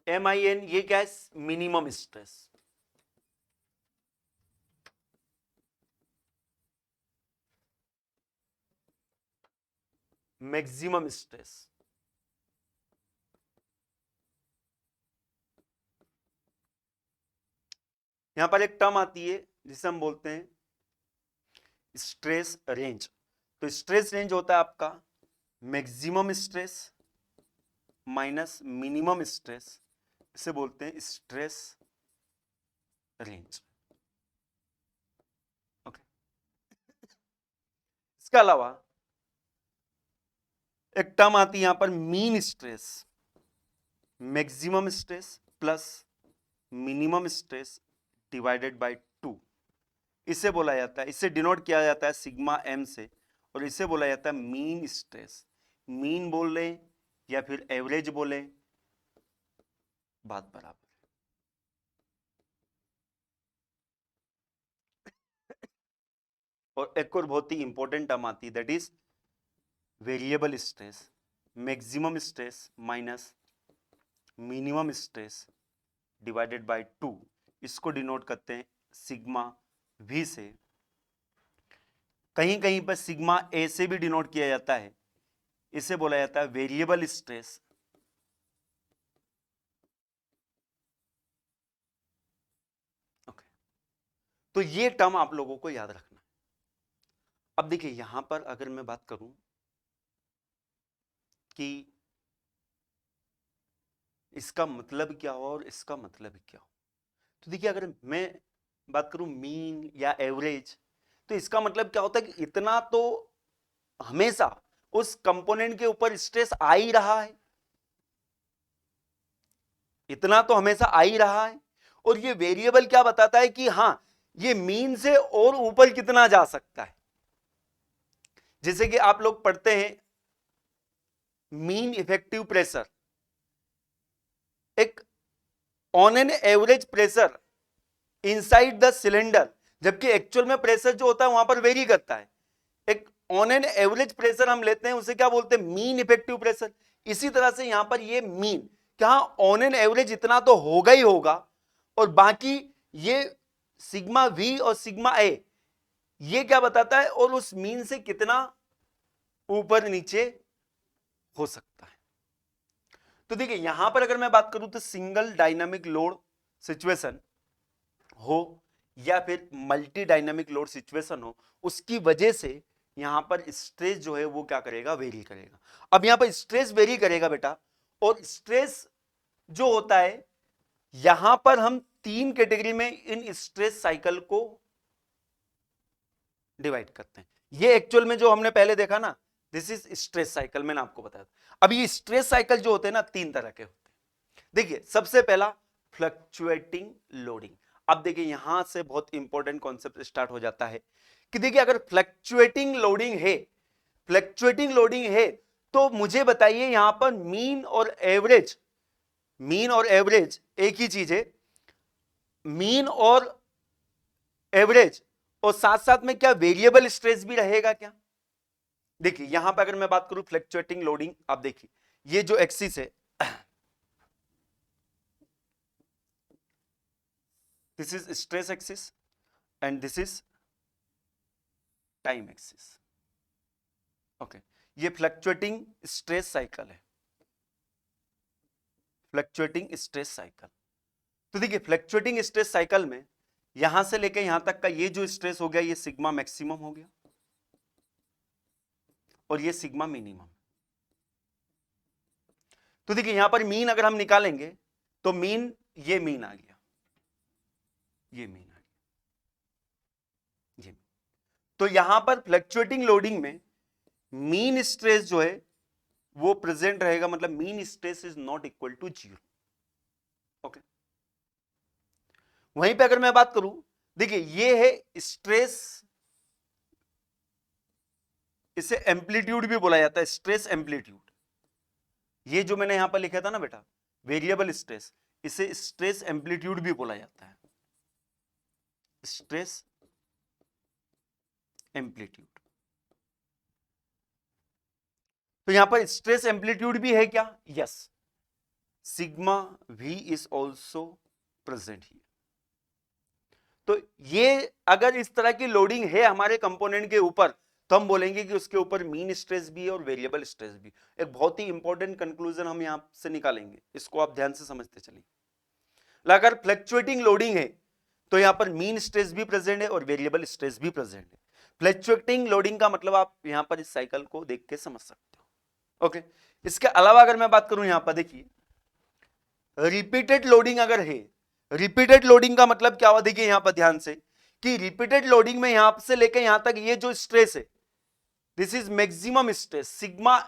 MIN, ये क्या है, मिनिमम स्ट्रेस। Maximum stress. यहां पर एक टर्म आती है जिसे हम बोलते हैं स्ट्रेस रेंज। तो स्ट्रेस रेंज होता है आपका maximum stress minus minimum stress, इसे बोलते हैं स्ट्रेस रेंज। ओके, इसके अलावा एक टर्म आती है यहां पर mean stress, maximum stress plus minimum stress divided by 2, इसे बोला जाता है, इसे डिनोट किया जाता है सिग्मा एम से, और इसे बोला जाता है मीन स्ट्रेस। मीन बोल रहे या फिर एवरेज बोले, बात बराबर। और एक और बहुत ही इंपॉर्टेंट टर्म आती है that is variable stress, maximum stress minus minimum stress divided by 2, इसको डिनोट करते हैं सिग्मा वी से। कहीं कहीं पर सिग्मा ए से भी डिनोट किया जाता है, इसे बोला जाता है वेरिएबल स्ट्रेस। ओके, तो ये टर्म आप लोगों को याद रखना है। अब देखिए यहां पर अगर मैं बात करूं कि इसका मतलब क्या हो और इसका मतलब क्या हो, तो देखिए अगर मैं बात करूं मीन या एवरेज, तो इसका मतलब क्या होता है कि इतना तो हमेशा उस कंपोनेंट के ऊपर स्ट्रेस आ ही रहा है, इतना तो हमेशा आ ही रहा है। और ये वेरिएबल क्या बताता है कि हां ये मीन से और ऊपर कितना जा सकता है। जैसे कि आप लोग पढ़ते हैं मीन इफेक्टिव प्रेशर, एक on an average pressure inside the cylinder, जबकि एक्चुअल में प्रेशर जो होता है वहां पर वेरी करता है। एक ऑन एन एवरेज प्रेशर हम लेते हैं, उसे क्या बोलते हैं मीन इफेक्टिव प्रेशर। इसी तरह से यहां पर ये मीन क्या ऑन एन एवरेज इतना तो होगा ही होगा, और बाकी ये सिग्मा वी और सिग्मा ए ये क्या बताता है और उस मीन से कितना ऊपर नीचे हो सकता है। तो देखिए यहां पर अगर मैं बात करूं तो सिंगल डायनामिक लोड सिचुएशन हो या फिर मल्टी डायनामिक लोड सिचुएशन हो, उसकी वजह से यहां पर स्ट्रेस जो है वो क्या करेगा वेरी करेगा। अब यहां पर स्ट्रेस वेरी करेगा बेटा, और स्ट्रेस जो होता है यहां पर हम 3 कैटेगरी में इन स्ट्रेस साइकिल को डिवाइड करते हैं। ये एक्चुअल में जो हमने पहले देखा ना, दिस इज स्ट्रेस साइकिल, मैंने आपको बताया। अब ये स्ट्रेस साइकिल जो होते हैं ना 3 तरह के होते हैं। देखिए सबसे पहला फ्लक्चुएटिंग लोडिंग। अब देखिए यहां से बहुत इंपॉर्टेंट कॉन्सेप्ट स्टार्ट हो जाता है कि देखिए अगर फ्लक्चुएटिंग लोडिंग है, फ्लक्चुएटिंग लोडिंग है, तो मुझे बताइए यहां पर मीन और एवरेज, मीन और एवरेज एक ही चीज है, मीन और एवरेज, और साथ साथ में क्या वेरिएबल स्ट्रेस भी रहेगा क्या। देखिए यहां पर अगर मैं बात करूं फ्लक्चुएटिंग लोडिंग, आप देखिए ये जो एक्सिस है this is stress axis and this is time axis. Okay, ये फ्लक्चुएटिंग स्ट्रेस साइकिल है, फ्लक्चुएटिंग स्ट्रेस साइकिल। तो देखिए फ्लक्चुएटिंग स्ट्रेस साइकिल में यहां से लेकर यहां तक का ये जो स्ट्रेस हो गया ये सिग्मा मैक्सिमम हो गया, और ये सिग्मा मिनिमम। तो देखिए यहां पर मीन अगर हम निकालेंगे तो मीन, ये मीन आ गया, ये मीन आ गया, ये। तो यहां पर फ्लक्चुएटिंग लोडिंग में मीन स्ट्रेस जो है वो प्रेजेंट रहेगा, मतलब mean stress is not equal to 0। Okay, वहीं पे अगर मैं बात करूं, देखिए ये है स्ट्रेस, इसे एम्पलीट्यूड भी बोला जाता है, स्ट्रेस एम्पलीट्यूड। ये जो मैंने यहां पर लिखा था ना बेटा वेरिएबल स्ट्रेस, इसे स्ट्रेस एम्पलीट्यूड भी बोला जाता है, स्ट्रेस एम्पलीट्यूड। तो यहां पर स्ट्रेस एम्पलीट्यूड भी है क्या, yes, sigma we is also present here. तो ये अगर इस तरह की लोडिंग है हमारे कंपोनेंट के ऊपर, तो हम बोलेंगे कि उसके ऊपर मीन स्ट्रेस भी है और वेरिएबल स्ट्रेस भी। एक बहुत ही इंपॉर्टेंट कंक्लूजन हम यहां से निकालेंगे, इसको आप ध्यान से समझते चलिए। अगर फ्लक्चुएटिंग लोडिंग है तो यहां पर मीन स्ट्रेस भी प्रेजेंट है और वेरिएबल स्ट्रेस भी प्रेजेंट है। फ्लक्चुएटिंग लोडिंग का मतलब आप यहां पर इस साइकिल को देख के समझ सकते हो। ओके, इसके अलावा अगर मैं बात करूं यहां पर देखिए, रिपीटेड लोडिंग अगर है, रिपीटेड लोडिंग का मतलब क्या हुआ, देखिए यहां पर ध्यान से कि रिपीटेड लोडिंग में यहां से लेकर यहां तक ये जो स्ट्रेस है, this is maximum stress, sigma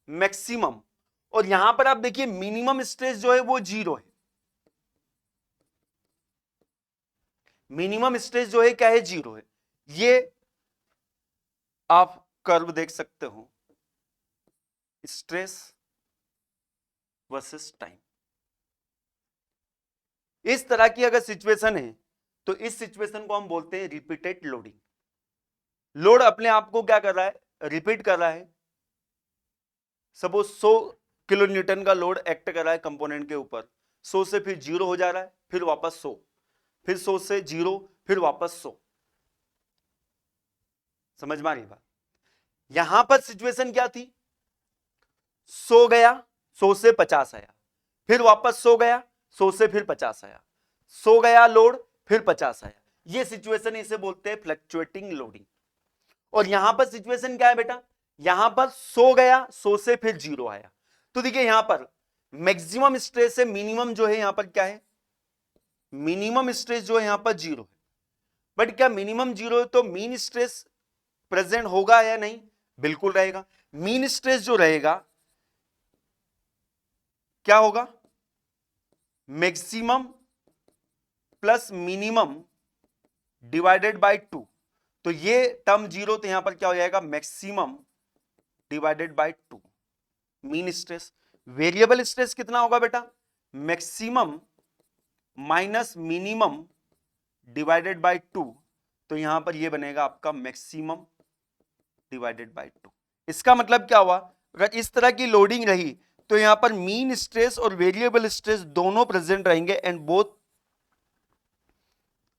maximum. और यहां पर आप देखिए मिनिमम स्ट्रेस जो है वो 0 है। मिनिमम स्ट्रेस जो है क्या है, 0 है। ये आप कर्व देख सकते हो, स्ट्रेस वर्सेस टाइम। इस तरह की अगर सिचुएशन है तो इस सिचुएशन को हम बोलते हैं रिपीटेड लोडिंग। लोड अपने आप को क्या कर रहा है, रिपीट कर रहा है। सपोज 100 किलो न्यूटन का लोड एक्ट कर रहा है कंपोनेंट के ऊपर, 100 से फिर 0 हो जा रहा है, फिर वापस 100, फिर 100 से 0, फिर वापस 100। समझ में आ रही बात? यहां पर सिचुएशन क्या थी, 100 गया, 100 से 50 आया, फिर वापस 100 गया, 100 से फिर 50 आया, 100 गया लोड, फिर 50 आया। ये सिचुएशन इसे बोलते हैं फ्लक्चुएटिंग लोडिंग। और यहां पर सिचुएशन क्या है बेटा, यहां पर 100 गया, 100 से फिर 0 आया। तो देखिए यहां पर मैक्सिमम स्ट्रेस है, मिनिमम जो है यहां पर क्या है, मिनिमम स्ट्रेस जो है यहां पर 0 है। बट क्या मिनिमम 0 है तो मीन स्ट्रेस प्रेजेंट होगा या नहीं, बिल्कुल रहेगा। मीन स्ट्रेस जो रहेगा क्या होगा, maximum plus minimum divided by 2। तो ये टर्म 0, तो यहां पर क्या हो जाएगा, maximum divided by 2 mean stress. Variable stress कितना होगा बेटा, maximum minus minimum divided by 2। तो यहां पर ये बनेगा आपका मैक्सिमम डिवाइडेड बाय 2। इसका मतलब क्या हुआ, अगर इस तरह की लोडिंग रही तो यहां पर मीन स्ट्रेस और वेरिएबल स्ट्रेस दोनों प्रेजेंट रहेंगे and both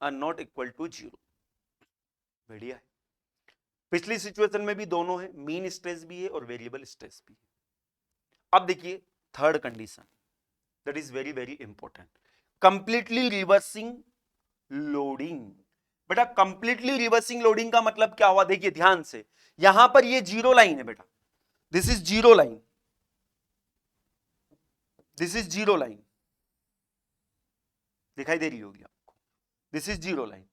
are not equal to 0। बढ़िया है। पिछली सिचुएशन में भी दोनों है, मीन स्ट्रेस भी है और वेरिएबल स्ट्रेस भी है। अब देखिए third condition, that is very very important, completely reversing loading. बेटा कंप्लीटली रिवर्सिंग लोडिंग का मतलब क्या हुआ, देखिए ध्यान से, यहां पर ये 0 लाइन है बेटा, this is 0 line, this is 0 line, दिखाई दे रही होगी आपको, दिस इज 0 लाइन।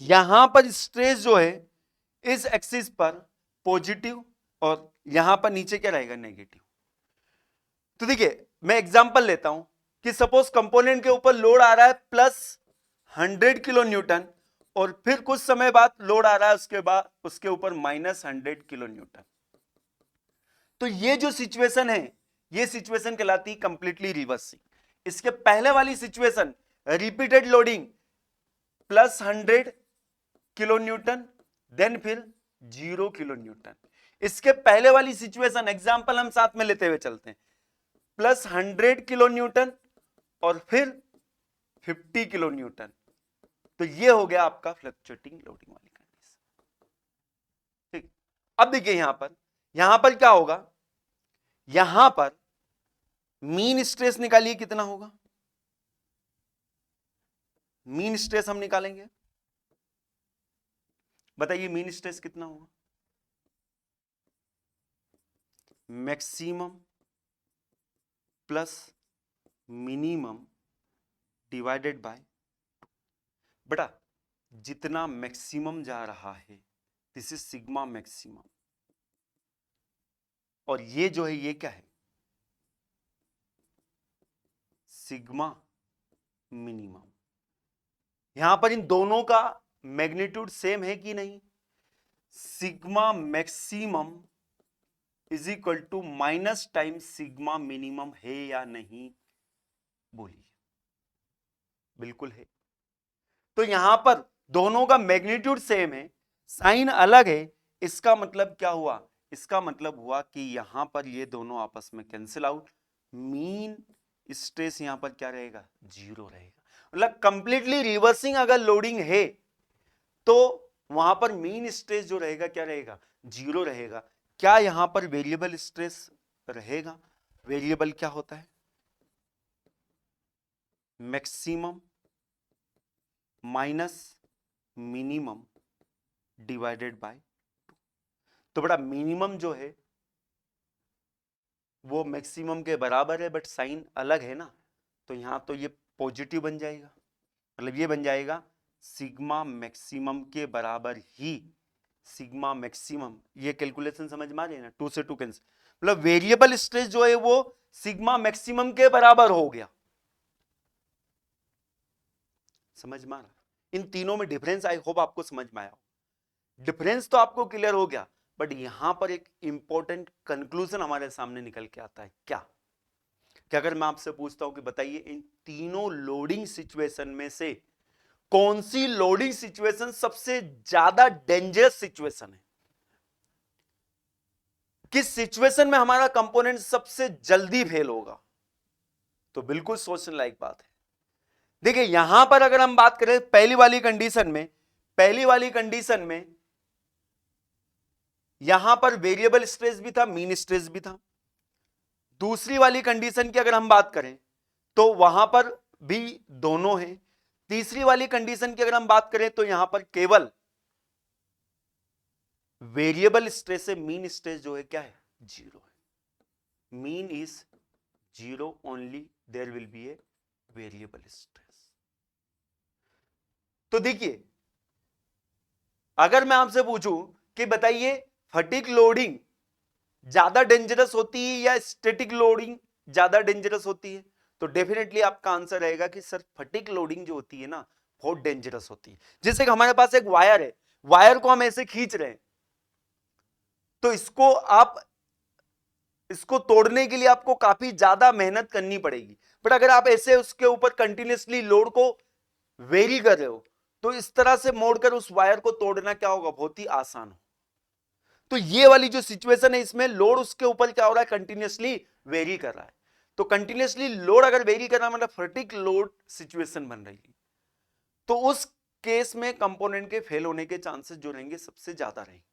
यहां पर स्ट्रेस जो है इस एक्सिस पर पॉजिटिव और यहां पर नीचे क्या रहेगा, नेगेटिव। तो देखिए मैं एग्जांपल लेता हूं कि सपोज कंपोनेंट के ऊपर लोड आ रहा है प्लस 100 किलो न्यूटन और फिर कुछ समय बाद लोड आ रहा है उसके बाद उसके ऊपर माइनस 100 किलो न्यूटन। तो ये जो सिचुएशन है ये सिचुएशन कहलाती है कंप्लीटली रिवर्सिंग। इसके पहले वाली situation repeated loading plus 100 kilo newton then फिर 0 किलो न्यूटन। इसके पहले वाली सिचुएशन एग्जांपल हम साथ में लेते हुए चलते हैं, प्लस 100 किलो न्यूटन और फिर 50 किलो न्यूटन। तो ये हो गया आपका फ्लक्चुएटिंग लोडिंग वाली कंडीशन। ठीक, अब देखिए यहां पर क्या होगा, यहां पर मीन स्ट्रेस निकालिए कितना होगा, मीन स्ट्रेस हम निकालेंगे, बताइए मीन स्ट्रेस कितना होगा, maximum plus minimum divided by, बेटा जितना मैक्सिमम जा रहा है दिस इज सिग्मा मैक्सिमम, और ये जो है ये क्या है, सिग्मा मिनिमम। यहां पर इन दोनों का मैग्नीट्यूड सेम है कि नहीं, sigma maximum is equal to minus time sigma minimum है या नहीं, बोलिए, बिल्कुल है। तो यहां पर दोनों का मैग्नीट्यूड सेम है, साइन अलग है, इसका मतलब क्या हुआ, इसका मतलब हुआ कि यहां पर ये दोनों आपस में कैंसिल आउट, मीन स्ट्रेस यहां पर क्या रहेगा, 0 रहेगा। मतलब कंप्लीटली रिवर्सिंग अगर लोडिंग है तो वहां पर मीन स्ट्रेस जो रहेगा क्या रहेगा, 0 रहेगा। क्या यहां पर वेरिएबल स्ट्रेस रहेगा? वेरिएबल क्या होता है, maximum minus minimum divided by 2। तो बड़ा मिनिमम जो है वो मैक्सिमम के बराबर है, बट साइन अलग है ना, तो यहां तो ये पॉजिटिव बन जाएगा, मतलब ये बन जाएगा सिग्मा मैक्सिमम के बराबर ही सिग्मा मैक्सिमम। ये कैलकुलेशन समझ में आ रही है ना, 2 से 2 कैंसिल, मतलब वेरिएबल स्ट्रेस जो है वो सिग्मा मैक्सिमम के बराबर हो गया। समझ में आ रहा, इन तीनों में डिफरेंस आई होप आपको समझ में आया। डिफरेंस तो आपको क्लियर हो गया, बट यहां पर एक इंपॉर्टेंट कंक्लूजन हमारे सामने निकल के आता है। क्या कि अगर मैं आपसे पूछता हूं कि बताइए इन तीनों लोडिंग सिचुएशन में से कौन सी लोडिंग सिचुएशन सबसे ज्यादा डेंजरस सिचुएशन है, किस सिचुएशन में हमारा कंपोनेंट सबसे जल्दी फेल होगा, तो बिल्कुल सोचने लायक बात है। देखिए यहां पर अगर हम बात करें पहली वाली कंडीशन में यहां पर वेरिएबल स्ट्रेस भी था, मीन स्ट्रेस भी था। दूसरी वाली कंडीशन की अगर हम बात करें तो वहां पर भी दोनों हैं। तीसरी वाली कंडीशन की अगर हम बात करें तो यहां पर केवल वेरिएबल स्ट्रेस है, मीन स्ट्रेस जो है क्या है, 0 है। Mean is 0 only, there will be a variable stress. तो देखिए अगर मैं आपसे पूछूं कि बताइए फटीग लोडिंग ज्यादा डेंजरस होती है या स्टैटिक लोडिंग ज्यादा डेंजरस होती है, तो डेफिनेटली आपका आंसर रहेगा कि सर फटीग लोडिंग जो होती है ना बहुत डेंजरस होती है। जैसे कि हमारे पास एक वायर है, वायर को हम ऐसे खींच रहे हैं, तो इसको तोड़ने के लिए आपको काफी ज्यादा मेहनत करनी पड़ेगी, बट अगर आप ऐसे उसके ऊपर कंटिन्यूसली लोड को वेरी कर रहे हो तो इस तरह से मोड़कर उस वायर को तोड़ना क्या होगा, बहुत ही आसान हो। तो ये वाली जो सिचुएशन है इसमें लोड उसके ऊपर क्या हो रहा है, कंटिन्यूसली वेरी कर रहा है। तो कंटिन्यूसली लोड अगर वेरी कर रहा है मतलब फटीग लोड सिचुएशन बन रही है, तो उस केस में कंपोनेंट के फेल होने के चांसेस जो रहेंगे सबसे ज्यादा रहेंगे।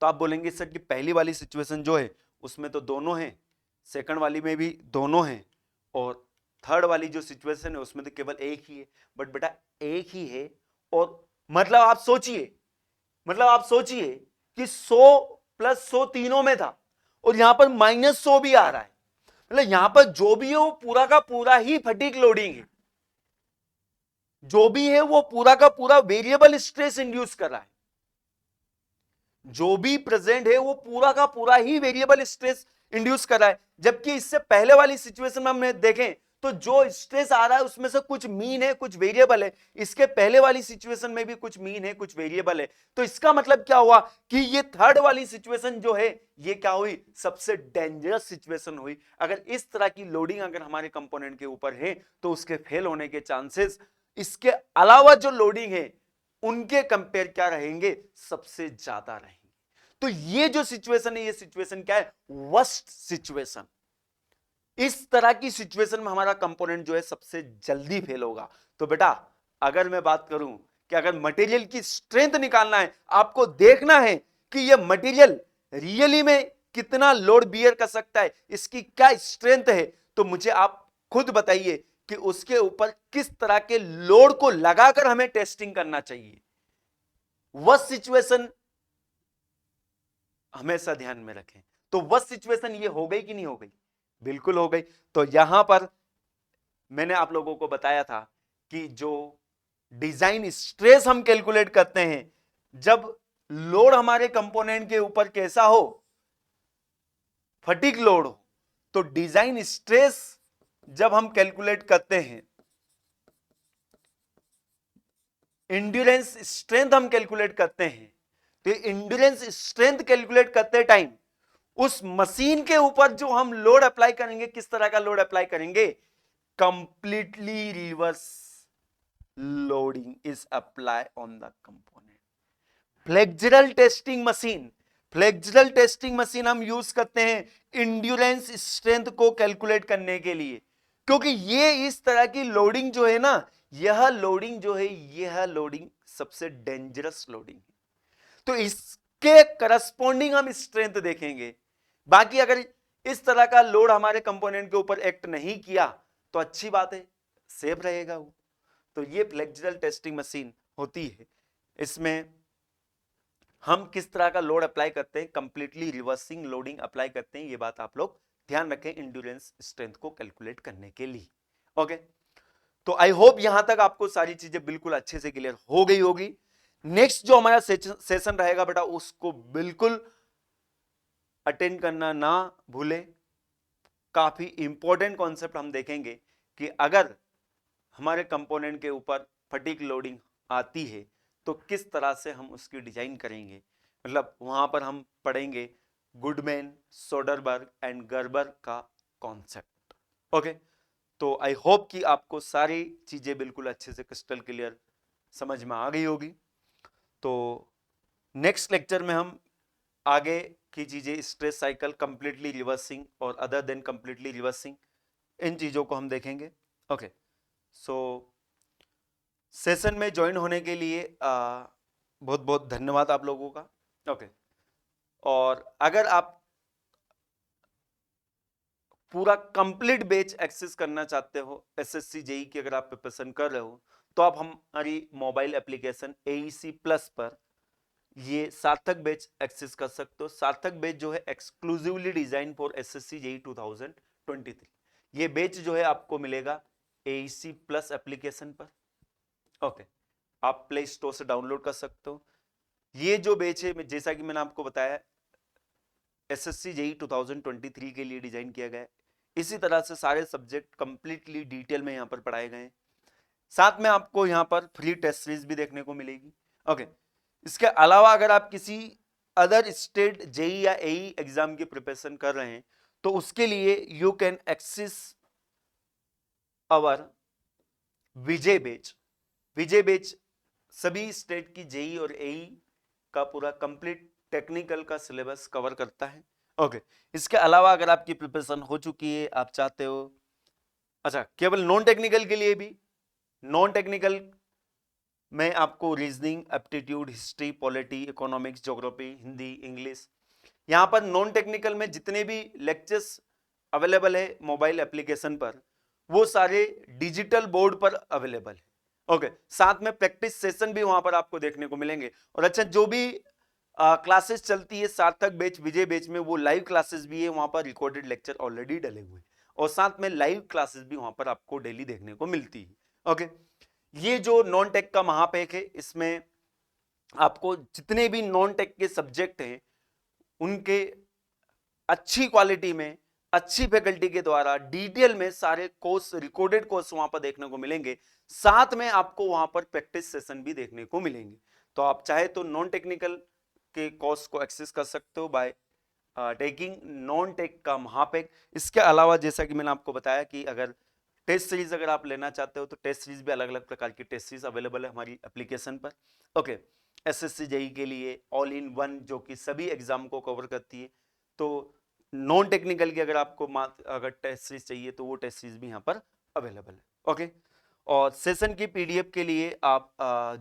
तो आप बोलेंगे सर कि पहली वाली सिचुएशन जो है उसमें तो दोनों हैं, सेकंड वाली में भी दोनों हैं, और थर्ड वाली जो सिचुएशन है उसमें तो केवल एक ही है। बट बेटा एक ही है, और मतलब आप सोचिए कि 100 प्लस 100 तीनों में था, और यहां पर -100 भी आ रहा है, मतलब यहां पर जो भी है वो पूरा का पूरा ही फटीग लोडिंग है, जो भी है वो पूरा का पूरा वेरिएबल स्ट्रेस इंड्यूस कर रहा है, जो भी प्रेजेंट है वो पूरा का पूरा ही वेरिएबल स्ट्रेस इंड्यूस कर रहा है। जबकि इससे पहले वाली सिचुएशन में हम देखें तो जो स्ट्रेस आ रहा है उसमें से कुछ मीन है कुछ वेरिएबल है, इसके पहले वाली सिचुएशन में भी कुछ मीन है कुछ वेरिएबल है। तो इसका मतलब क्या हुआ कि ये थर्ड वाली सिचुएशन जो है ये क्या हुई, सबसे डेंजरस सिचुएशन हुई। अगर इस तरह की लोडिंग अगर हमारे कंपोनेंट के ऊपर है तो उसके फेल होने के चांसेस इसके अलावा जो लोडिंग है उनके कंपेयर क्या रहेंगे, सबसे ज्यादा रहेंगे। तो ये जो सिचुएशन है ये सिचुएशन क्या है, वर्स्ट सिचुएशन। इस तरह की सिचुएशन में हमारा कंपोनेंट जो है सबसे जल्दी फेल होगा। तो बेटा अगर मैं बात करूं कि अगर मटेरियल की स्ट्रेंथ निकालना है, आपको देखना है कि ये मटेरियल रियली में कितना लोड बियर कर सकता है, इसकी क्या स्ट्रेंथ है, तो मुझे आप खुद बताइए कि उसके ऊपर किस तरह के लोड को लगाकर हमें टेस्टिंग करना चाहिए। वह सिचुएशन हमेशा ध्यान में रखें। तो वह सिचुएशन ये हो गई कि नहीं हो गई, बिल्कुल हो गई। तो यहां पर मैंने आप लोगों को बताया था कि जो डिजाइन स्ट्रेस हम कैलकुलेट करते हैं जब लोड हमारे कंपोनेंट के ऊपर कैसा हो, फटीग लोड हो, तो डिजाइन स्ट्रेस जब हम कैलकुलेट करते हैं, इंड्योरेंस स्ट्रेंथ हम कैलकुलेट करते हैं, तो इंड्योरेंस स्ट्रेंथ कैलकुलेट करते टाइम उस मशीन के ऊपर जो हम लोड अप्लाई करेंगे, किस तरह का लोड अप्लाई करेंगे, completely reverse loading is apply on the component. Flexural testing machine हम यूज करते हैं इंड्योरेंस स्ट्रेंथ को कैलकुलेट करने के लिए, क्योंकि ये इस तरह की लोडिंग जो है ना, यह लोडिंग सबसे डेंजरस लोडिंग है। तो इसके करस्पॉन्डिंग हम स्ट्रेंथ देखेंगे। बाकी अगर इस तरह का लोड हमारे कंपोनेंट के ऊपर एक्ट नहीं किया तो अच्छी बात है, सेफ रहेगा वो। तो ये फ्लेक्सुरल टेस्टिंग मशीन होती है। इसमें हम किस तरह का लोड अप्लाई करते हैं, कंप्लीटली रिवर्सिंग लोडिंग अप्लाई करते हैं। ये बात आप लोग ध्यान रखें इंड्योरेंस स्ट्रेंथ को कैलकुलेट करने के लिए। ओके, तो आई होप यहां तक आपको सारी चीजें बिल्कुल अच्छे से क्लियर हो गई होगी। नेक्स्ट जो हमारा सेशन रहेगा बेटा, उसको बिल्कुल अटेंड करना ना भूलें। काफी इंपॉर्टेंट कॉन्सेप्ट हम देखेंगे कि अगर हमारे कंपोनेंट के ऊपर फटीग लोडिंग आती है तो किस तरह से हम उसकी डिजाइन करेंगे। मतलब वहां पर हम पढ़ेंगे गुडमैन, सोडरबर्ग एंड गर्बर का कॉन्सेप्ट। ओके, तो आई होप कि आपको सारी चीजें बिल्कुल अच्छे से क्रिस्टल क्लियर समझ में आ गई होगी। तो नेक्स्ट लेक्चर में हम आगे की चीजें, स्ट्रेस साइकिल, कंप्लीटली रिवर्सिंग और अदर देन कंप्लीटली रिवर्सिंग, इन चीजों को हम देखेंगे। ओके, सो सेशन में ज्वाइन होने के लिए बहुत बहुत धन्यवाद आप लोगों का। ओके, और अगर आप पूरा कंप्लीट बैच एक्सेस करना चाहते हो, एसएससी जेई की अगर आप प्रिपरेशन कर रहे हो, तो आप हमारी मोबाइल एप्लीकेशन AEC प्लस पर ये सार्थक बैच एक्सेस कर सकते हो। सार्थक बैच जो है exclusively design for SSC JE 2023। ये बैच जो है आपको मिलेगा AEC प्लस एप्लीकेशन पर। ओके, आप प्ले स्टोर से डाउनलोड कर सकते हो। ये जो बैच है, जैसा कि मैंने आपको बताया, एसएससी जेई 2023 के लिए डिजाइन किया गया है। इसी तरह से सारे सब्जेक्ट कंप्लीटली डिटेल में यहाँ पर पढ़ाए गए हैं। साथ में आपको यहाँ पर फ्री टेस्ट सीरीज भी देखने को मिलेगी। ओके, इसके अलावा अगर आप किसी अदर स्टेट जेई या एई एग्जाम की प्रिपरेशन कर रहे हैं तो उसके लिए you can access our Vijay batch. Vijay batch सभी स्टेट की जेई और एई का पूरा कंप्लीट टेक्निकल का सिलेबस कवर करता है। ओके, इसके अलावा अगर आपकी प्रिपरेशन हो चुकी है, आप चाहते हो, अच्छा केवल नॉन टेक्निकल के लिए भी, नॉन टेक्निकल में आपको reasoning, aptitude, history, polity, economics, geography, Hindi, English, यहां पर नॉन टेक्निकल में जितने भी लेक्चर्स अवेलेबल है मोबाइल एप्लीकेशन पर, वो सारे डिजिटल बोर्ड पर अवेलेबल है। ओके, साथ में प्रैक्टिस सेशन भी वहां पर आपको देखने को मिलेंगे। और अच्छा, जो भी क्लासेस चलती है सार्थक बैच, विजय बैच में, वो लाइव क्लासेस भी है, वहां पर रिकॉर्डेड लेक्चर ऑलरेडी डले हुए, और साथ में लाइव क्लासेस भी वहां पर आपको डेली देखने को मिलती है। ओके, ये जो नॉन टेक का महापैक है, इसमें आपको जितने भी नॉन टेक के सब्जेक्ट हैं उनके अच्छी क्वालिटी में, अच्छी फैकल्टी के द्वारा डिटेल में सारे कोर्स, रिकॉर्डेड कोर्स वहां पर देखने को मिलेंगे। साथ में आपको वहां पर प्रैक्टिस सेशन भी देखने को मिलेंगे। तो आप चाहे तो नॉन टेक्निकल के कोर्स को एक्सेस कर सकते हो बाय टेकिंग नॉन टेक का महापैक। इसके अलावा जैसा कि मैंने आपको बताया कि अगर टेस्ट सीरीज अगर आप लेना चाहते हो तो टेस्ट सीरीज भी अलग अलग प्रकार की टेस्ट सीरीज अवेलेबल है हमारी एप्लीकेशन पर। ओके, एसएससी जेई के लिए ऑल इन वन, जो कि सभी एग्जाम को कवर करती है। तो नॉन टेक्निकल की अगर आपको अगर टेस्ट सीरीज चाहिए तो वो टेस्ट सीरीज भी यहाँ पर अवेलेबल है। ओके, और सेशन की पीडीएफ के लिए आप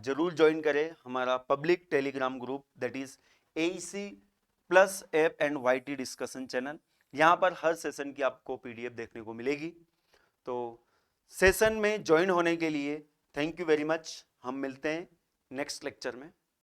जरूर ज्वाइन करें हमारा public Telegram group, that is AEC plus app and YT discussion channel. यहाँ पर हर सेशन की आपको पीडीएफ देखने को मिलेगी। तो सेशन में ज्वाइन होने के लिए थैंक यू वेरी मच। हम मिलते हैं नेक्स्ट लेक्चर में।